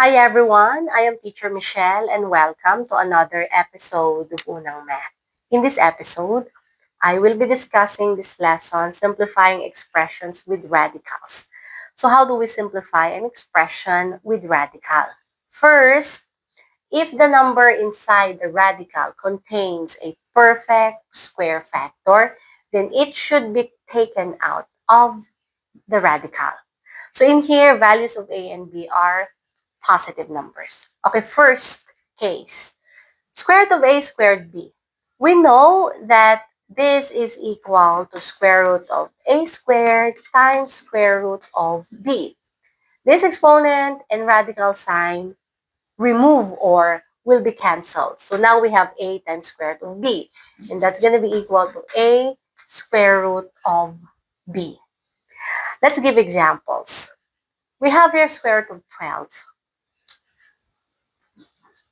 Hi everyone, I am Teacher Michelle and welcome to another episode of Unang Math. In this episode, I will be discussing this lesson, simplifying expressions with radicals. So how do we simplify an expression with radical? First, if the number inside the radical contains a perfect square factor, then it should be taken out of the radical. So in here, values of A and B are positive numbers. Okay, first case, square root of A squared B. We know that this is equal to square root of A squared times square root of B. This exponent and radical sign remove or will be cancelled. So now we have A times square root of B. And that's going to be equal to A square root of B. Let's give examples. We have here square root of 12.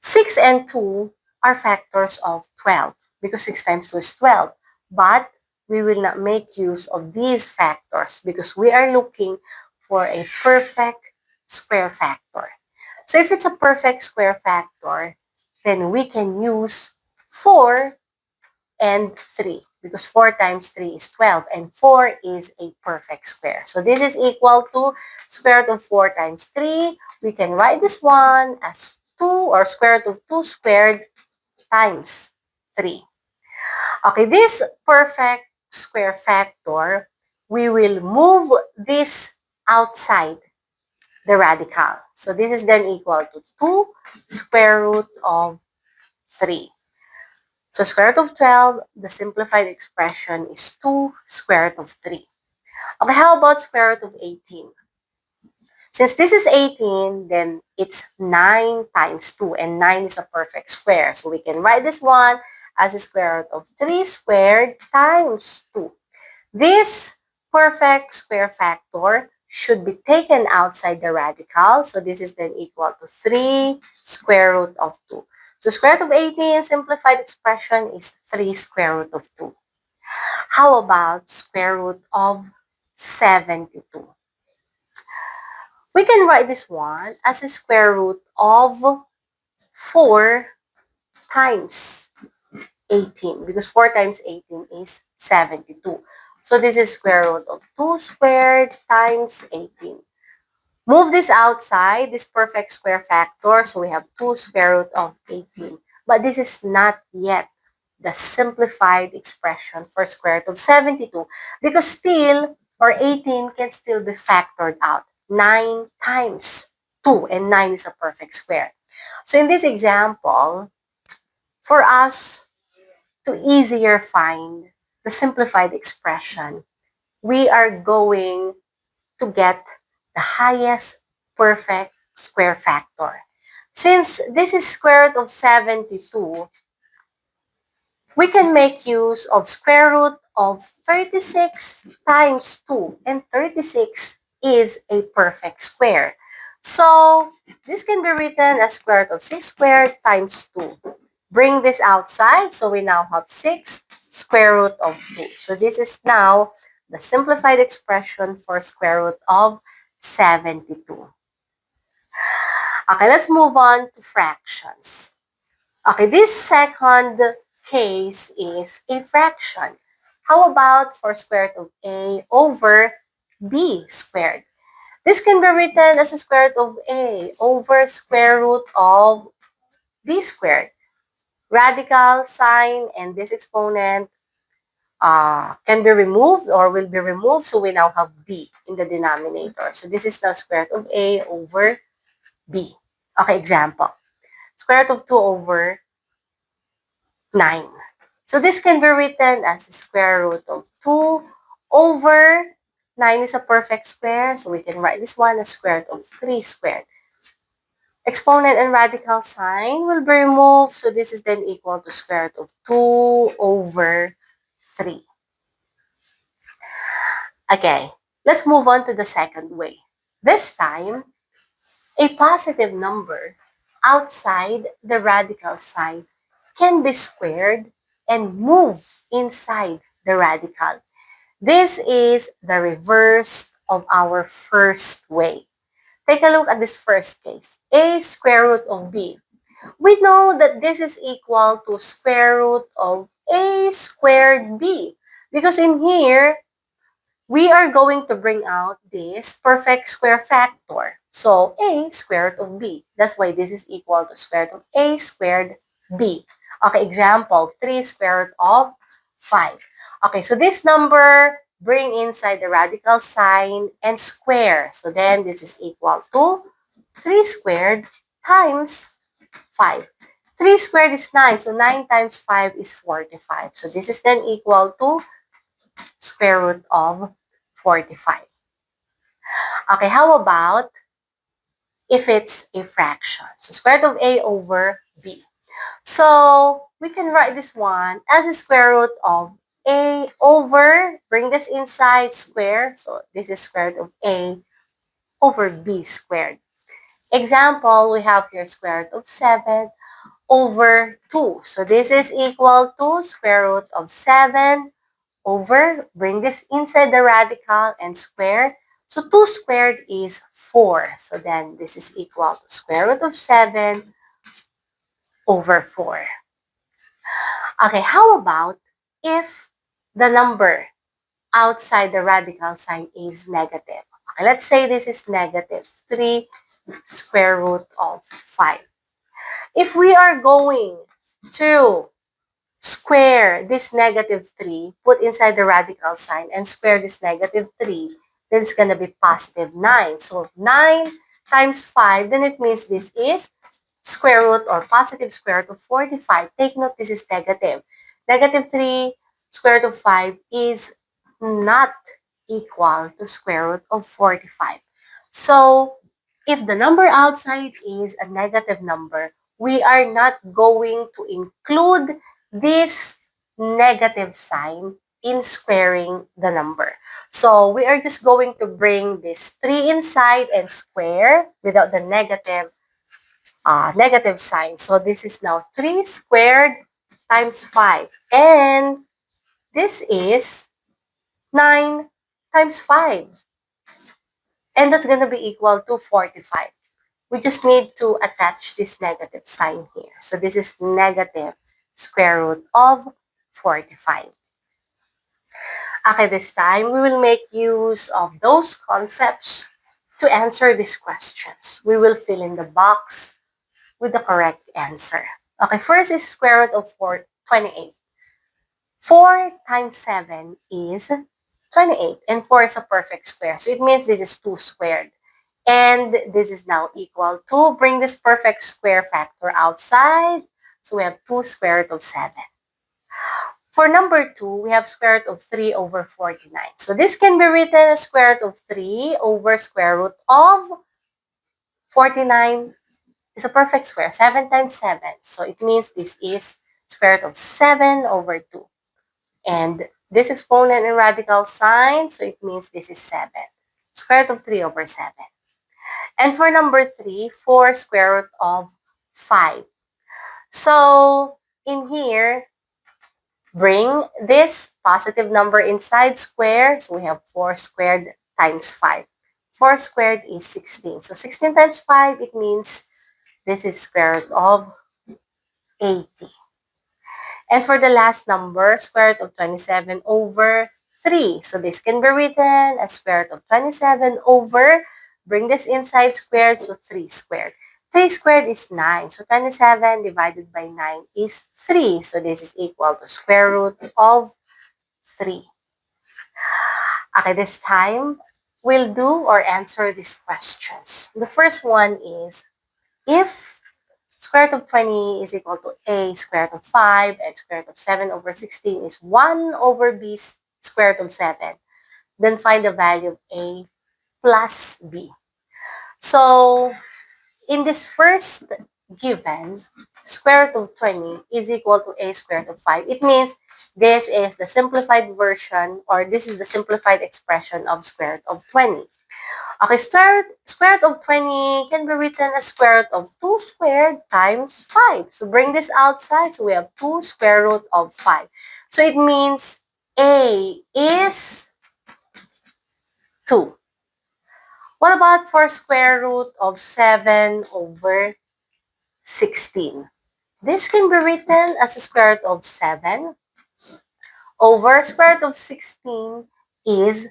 6 and 2 are factors of 12 because 6 times 2 is 12. But we will not make use of these factors because we are looking for a perfect square factor. So if it's a perfect square factor, then we can use 4 and 3 because 4 times 3 is 12 and 4 is a perfect square. So this is equal to square root of 4 times 3. We can write this one as 2 or square root of 2 squared times 3. Okay, this perfect square factor, we will move this outside the radical. So this is then equal to 2 square root of 3. So square root of 12, the simplified expression is 2 square root of 3. Okay, how about square root of 18? Since this is 18, then it's 9 times 2, and 9 is a perfect square. So we can write this one as a square root of 3 squared times 2. This perfect square factor should be taken outside the radical. So this is then equal to 3 square root of 2. So square root of 18, simplified expression is 3 square root of 2. How about square root of 72? We can write this one as a square root of 4 times 18 because 4 times 18 is 72. So this is square root of 2 squared times 18. Move this outside, this perfect square factor, so we have 2 square root of 18. But this is not yet the simplified expression for square root of 72 because still, or 18 can still be factored out. 9 times 2, and 9 is a perfect square. So in this example, for us to easier find the simplified expression, we are going to get the highest perfect square factor. Since this is square root of 72, we can make use of square root of 36 times 2, and 36 is a perfect square. So this can be written as square root of 6 squared times 2. Bring this outside, so we now have 6 square root of 2. So this is now the simplified expression for square root of 72. Okay, let's move on to fractions. Okay, this second case is a fraction. How about for square root of A over B squared? This can be written as a square root of A over square root of B squared. Radical sign and this exponent can be removed or will be removed. So we now have B in the denominator. So this is now square root of A over B. Okay, example. Square root of 2 over 9. So this can be written as the square root of 2 over 9 is a perfect square. So we can write this one as square root of 3 squared. Exponent and radical sign will be removed. So this is then equal to square root of 2 over 3. Okay, let's move on to the second way. This time, a positive number outside the radical sign can be squared and move inside the radical. This is the reverse of our first way. Take a look at this first case. A square root of b. We know that this is equal to square root of a squared b. Because in here, we are going to bring out this perfect square factor. So, a square root of b. That's why this is equal to square root of a squared b. Okay, example, 3 square root of 5. Okay, so this number, bring inside the radical sign and square. So then this is equal to 3 squared times 5. 3 squared is 9, so 9 times 5 is 45. So this is then equal to square root of 45. Okay, how about if it's a fraction? So square root of a over b. So we can write this one as a square root of a over, bring this inside, square. So this is square root of a over b squared. Example, we have here square root of 7 over 2. So this is equal to square root of 7 over, bring this inside the radical and square. So 2 squared is 4. So then this is equal to square root of 7 over 4. Okay, how about if the number outside the radical sign is negative? Okay, let's say this is negative 3 square root of 5. If we are going to square this negative 3, put inside the radical sign, and square this negative 3, then it's going to be positive 9. So 9 times 5, then it means this is square root or positive square root of 45. Take note, this is negative. Negative 3 square root of 5 is not equal to square root of 45. So, if the number outside is a negative number, we are not going to include this negative sign in squaring the number. So, we are just going to bring this 3 inside and square without the negative sign. So, this is now 3 squared times 5. And this is 9 times 5. And that's going to be equal to 45. We just need to attach this negative sign here. So this is negative square root of 45. Okay, this time we will make use of those concepts to answer these questions. We will fill in the box with the correct answer. Okay, first is square root of 28. 4 times 7 is 28. And 4 is a perfect square. So it means this is 2 squared. And this is now equal to, bring this perfect square factor outside. So we have 2 square root of 7. For number 2, we have square root of 3 over 49. So this can be written as square root of 3 over square root of 49 is a perfect square. 7 times 7. So it means this is square root of 7 over 2. And this exponent and radical sign, so it means this is 7. Square root of 3 over 7. And for number 3, 4 square root of 5. So, in here, bring this positive number inside square. So, we have 4 squared times 5. 4 squared is 16. So, 16 times 5, it means this is square root of 80. And for the last number, square root of 27 over 3. So this can be written as square root of 27 over, bring this inside squared, so 3 squared. 3 squared is 9. So 27 divided by 9 is 3. So this is equal to square root of 3. Okay, this time, we'll do or answer these questions. The first one is, if square root of 20 is equal to a square root of 5 and square root of 7 over 16 is 1 over b square root of 7. Then find the value of a plus b. So, in this first given, square root of 20 is equal to a square root of 5. It means this is the simplified version, or this is the simplified expression of square root of 20. Okay, square root of 20 can be written as square root of 2 squared times 5. So bring this outside. So we have 2 square root of 5. So it means A is 2. What about for square root of 7 over 16? This can be written as a square root of 7 over square root of 16 is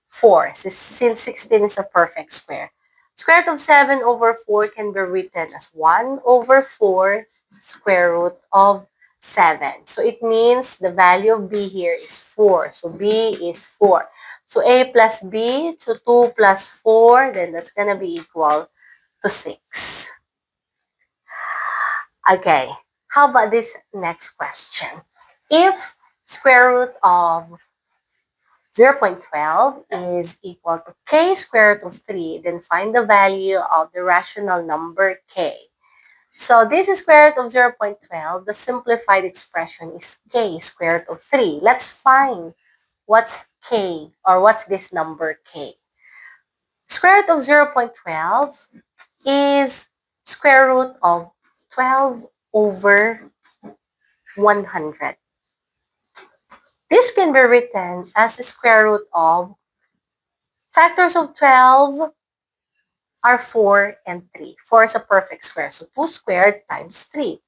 4, since 16 is a perfect square. Square root of 7 over 4 can be written as 1 over 4 square root of 7. So it means the value of b here is 4. So b is 4. So a plus b, so 2 plus 4, then that's going to be equal to 6. Okay, how about this next question? If square root of 0.12 is equal to k square root of 3, then find the value of the rational number k. So this is square root of 0.12. The simplified expression is k square root of 3. Let's find what's k, or what's this number k. Square root of 0.12 is square root of 12 over 100. This can be written as the square root of factors of 12 are 4 and 3. 4 is a perfect square. So 2 squared times 3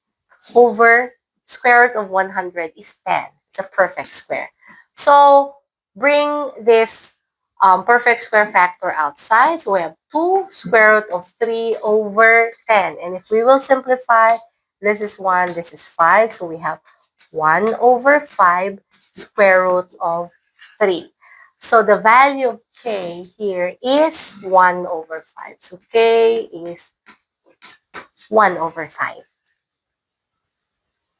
over square root of 100 is 10. It's a perfect square. So bring this perfect square factor outside. So we have 2 square root of 3 over 10. And if we will simplify, this is 1, this is 5. So we have 1 over 5 square root of 3. So the value of k here is 1 over 5. So k is 1 over 5.